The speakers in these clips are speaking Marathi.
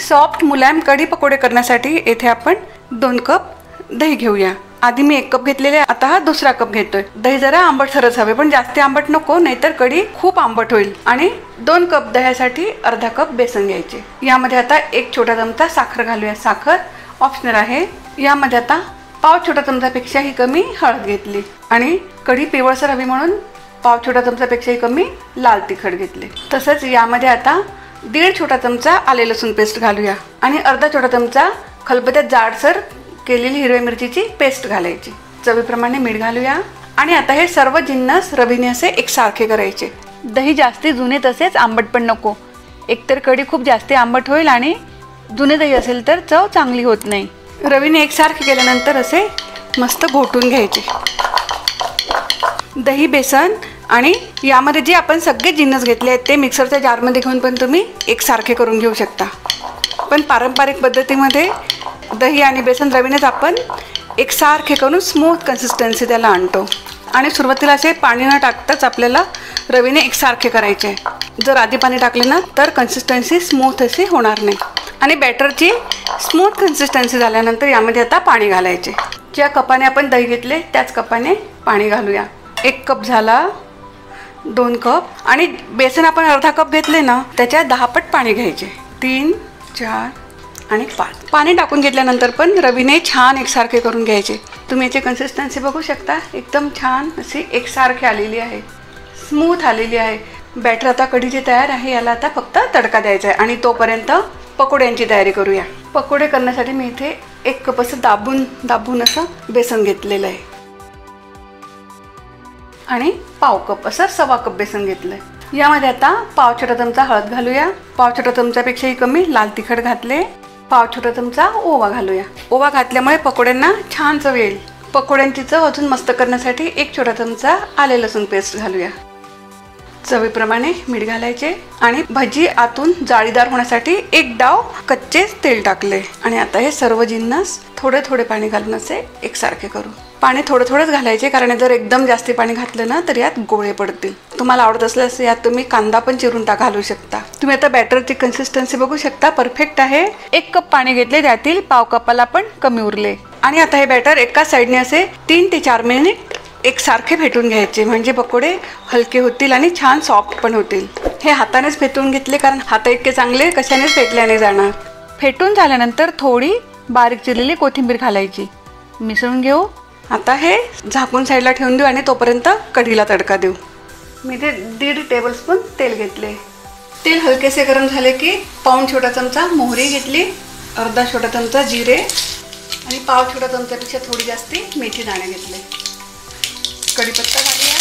सॉफ्ट मुलायम कढी पकोडे करण्यासाठी येथे आपण 2 कप दही घेऊया। आधी मी 1 कप घेतलेले, आता हा दुसरा कप घेतोय। दही जरा आंबटसरच हवे, पण जास्त आंबट नको, नाहीतर कढी खूप आंबट होईल। आणि 2 कप दह्यासाठी अर्धा कप बेसन घ्यायचे। यामध्ये आता 1 छोटा चमचा साखर घालूया। साखर ऑप्शनल आहे। यामध्ये आता पाव छोटा चमचापेक्षाही कमी हळद घेतली आणि कढी पिवळसर हवी म्हणून पाव छोटा चमचापेक्षाही कमी लाल तिखट घेतले। तसंच यामध्ये आता 1.5 छोटा चमचा आले लसूण पेस्ट घालूया आणि अर्धा छोटा चमचा खलबत्त्यात जाडसर केलेली हिरव्या मिरचीची पेस्ट घालायची। चवीप्रमाणे मीठ घालूया आणि आता हे सर्व जिन्नस रवीने असे एकसारखे करायचे। दही जास्ती जुने तसेच आंबट पण नको, एकतर कढी खूप जास्ती आंबट होईल आणि जुने दही असेल तर चव चांगली होत नाही। रवीने एकसारखे केल्यानंतर असे मस्त घोटून घ्यायचे। दही, बेसन आणि यामध्ये जे आपण सगळे जिन्नस घेतले आहेत ते मिक्सरच्या जारमध्ये घेऊन पण तुम्ही एकसारखे करून घेऊ शकता। पण पारंपरिक पद्धतीमध्ये दही आणि बेसन रवीनेच आपण एकसारखे करून स्मूथ कन्सिस्टन्सी त्याला आणतो आणि सुरुवातीला असे पाणी न टाकताच आपल्याला रवीने एकसारखे करायचे। जर आधी पाणी टाकले ना तर कन्सिस्टन्सी स्मूथ अशी होणार नाही। आणि बॅटरची स्मूथ कन्सिस्टन्सी झाल्यानंतर यामध्ये आता पाणी घालायचे। ज्या कपाने आपण दही घेतले त्याच कपाने पाणी घालूया। 1 कप झाला, 2 कप आणि बेसन आपण अर्धा कप घेतले ना त्याच्या 10 पट पाणी घ्यायचे। 3, 4 आणि 5 पाणी टाकून घेतल्यानंतर पण रवीने छान एकसारखे करून घ्यायचे। तुम्ही याची कन्सिस्टन्सी बघू शकता, एकदम छान अशी एकसारखी आलेली आहे, स्मूथ आलेली आहे। बॅटर आता कढीची तयार आहे। याला आता फक्त तडका द्यायचा आहे आणि तोपर्यंत पकोड्यांची तयारी करूया। पकोडे करण्यासाठी मी इथे 1 कप असं दाबून असं बेसन घेतलेलं आहे आणि पाव कप असं 1.25 कप बेसन घेतलंय। यामध्ये आता पाव छोटा चमचा हळद घालूया, पाव छोटा चमचापेक्षाही कमी लाल तिखट घातले, पाव छोटा चमचा ओवा घालूया। ओवा घातल्यामुळे पकोड्यांना छान चव येईल। पकोड्यांची चव अजून मस्त करण्यासाठी 1 छोटा चमचा आले लसूण पेस्ट घालूया। चवीप्रमाणे मीठ घालायचे आणि भजी आतून जाळीदार होण्यासाठी 1 डाव कच्चे तेल टाकले आणि आता हे सर्व जिन्नस थोडे थोडे पाणी घालून असे एकसारखे करू। पाणी थोडं थोडंच घालायचे, कारण जर एकदम जास्ती पाणी घातलं ना तर यात गोळे पडतील। तुम्हाला आवडत असल्यास यात तुम्ही कांदा पण चिरून घालू शकता। तुम्ही आता बॅटरची कन्सिस्टन्सी बघू शकता, परफेक्ट आहे। 1 कप पाणी घेतले, त्यातील पाव कपाला पण कमी उरले आणि आता हे बॅटर एका साईडने असे 3 ते 4 मिनिट एकसारखे फेटून घ्यायचे, म्हणजे पकोडे हलके होतील आणि छान सॉफ्ट पण होतील। हे हातानेच फेटून घेतले, कारण हात इतके चांगले कशानेच फेटले नाही जाणार। फेटून झाल्यानंतर थोडी बारीक चिरलेली कोथिंबीर घालायची, मिसळून घेऊ। आता हे झाकून साईडला ठेवून देऊ आणि तोपर्यंत कढीला तडका देऊ। मी ते 1.5 टेबलस्पून तेल घेतले। तेल हलकेसे गरम झाले की पाऊण छोटा चमचा मोहरी घेतली, अर्धा छोटा चमचा जिरे आणि पाव छोटा चमचापेक्षा थोडी जास्ती मेथी दाणे घेतले। कढीपत्ता घालूया,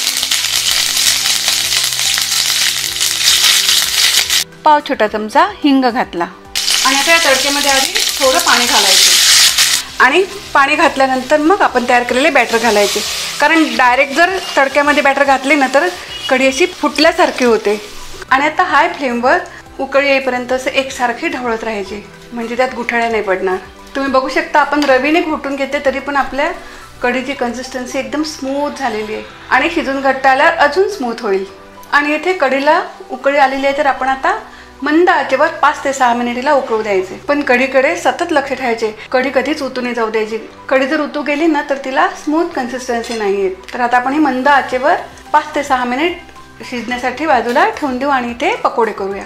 पाव छोटा चमचा हिंग घातला आणि आता या तडक्यामध्ये आधी थोडं पाणी घालायचं आणि पाणी घातल्यानंतर मग आपण तयार केलेले बॅटर घालायचे, कारण डायरेक्ट जर तडक्यामध्ये बॅटर घातले ना तर कढी अशी फुटल्यासारखी होते। आणि आता हाय फ्लेमवर उकळी येईपर्यंत असं एकसारखी ढवळत राहायचे, म्हणजे त्यात गुठळ्या नाही पडणार। तुम्ही बघू शकता आपण रवीने घोटून घेते तरी पण आपल्या कढीची कन्सिस्टन्सी एकदम स्मूथ झालेली आहे आणि शिजून घट्ट आल्यावर अजून स्मूथ होईल। आणि इथे कढीला उकळी आलेली आहे तर आपण आता मंद आचेवर 5 ते 6 मिनिटाला उकळू द्यायचे, पण कढीकडे सतत लक्ष ठेवायचे। कढी कधीच उतू नाही जाऊ द्यायची, कढी जर उतू गेली ना तर तिला स्मूथ कन्सिस्टन्सी नाही येत। तर आता आपण ही मंद आचेवर 5 ते 6 मिनिट शिजण्यासाठी बाजूला ठेवून देऊ आणि इथे पकोडे करूया।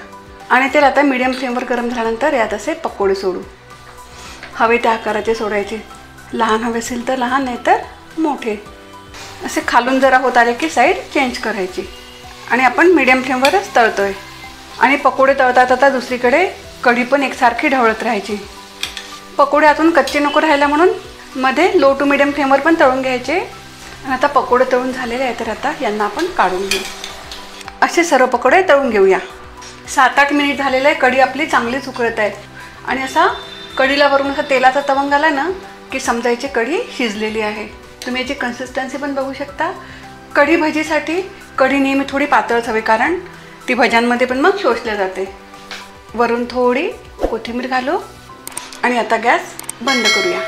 आणि तेल आता मीडियम फ्लेमवर गरम झाल्यानंतर यात असे पकोडे सोडू। हवे त्या आकाराचे सोडायचे, लहान हवे असेल तर लहान, नाही तर मोठे। असे खालून जरा होत आले की साईड चेंज करायची आणि आपण मीडियम फ्लेमवरच तळतोय। आणि पकोडे तळतात आता दुसरीकडे कढी पण एकसारखी ढवळत राहायची। पकोडे आतून कच्चे नको राहायला म्हणून मध्ये लो टू मीडियम फ्लेमवर पण तळून घ्यायचे। आणि आता पकोडे तळून झालेले आहेत तर आता यांना आपण काढून घेऊ। असे सर्व पकोडे तळून घेऊया। 7-8 मिनिट झालेले आहे, कढी आपली चांगलीच उकळत आहे आणि असा कढीला वरून असा तेलाचा तवंग आला ना की समजायची कढी शिजलेली आहे। तुम्ही याची कन्सिस्टन्सी पण बघू शकता। कढी भजीसाठी कढी नेहमी थोडी पातळच हवी, कारण ती भज्यांमध्ये पण मग शोषल्या जाते। वरून थोडी कोथिंबीर घालू आणि आता गॅस बंद करूया।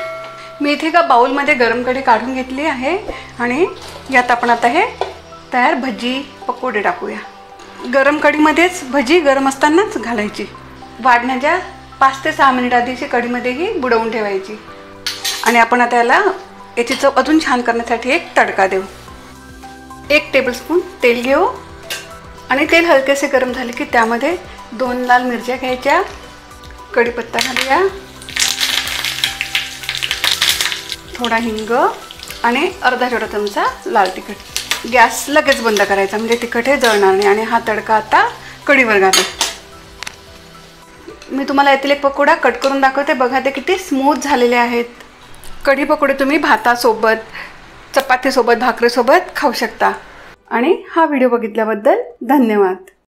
मी इथे एका बाउलमध्ये गरम कढी काढून घेतली आहे आणि यात आपण आता हे तयार भजी पकोडे टाकूया। गरम कढीमध्येच भजी गरम असतानाच घालायची, वाढण्याच्या 5 ते 6 मिनिट आधीची कढीमध्येही बुडवून ठेवायची. आणि आपण आता याची चव अजून छान करण्यासाठी एक तडका देऊ. 1 टेबलस्पून तेल घेऊ आणि तेल हलकेसे गरम झाले की त्यामध्ये 2 लाल मिरच्या घ्यायच्या, कढीपत्ता घालूया, थोडा हिंग आणि अर्धा छोटा चमचा लाल तिखट. गॅस लगेच बंद करायचा म्हणजे तिखट हे जळणार नाही. आणि हा तडका आता कढीवर घालू. मी तुम्हाला यातील एक पकोडा कट करून दाखवते. बघा ते किती स्मूथ झालेले आहेत. कढी पकोडे तुम्ही भातासोबत, चपातीसोबत, भाकरीसोबत खाऊ शकता. आणि हा व्हिडिओ बघितल्याबद्दल धन्यवाद.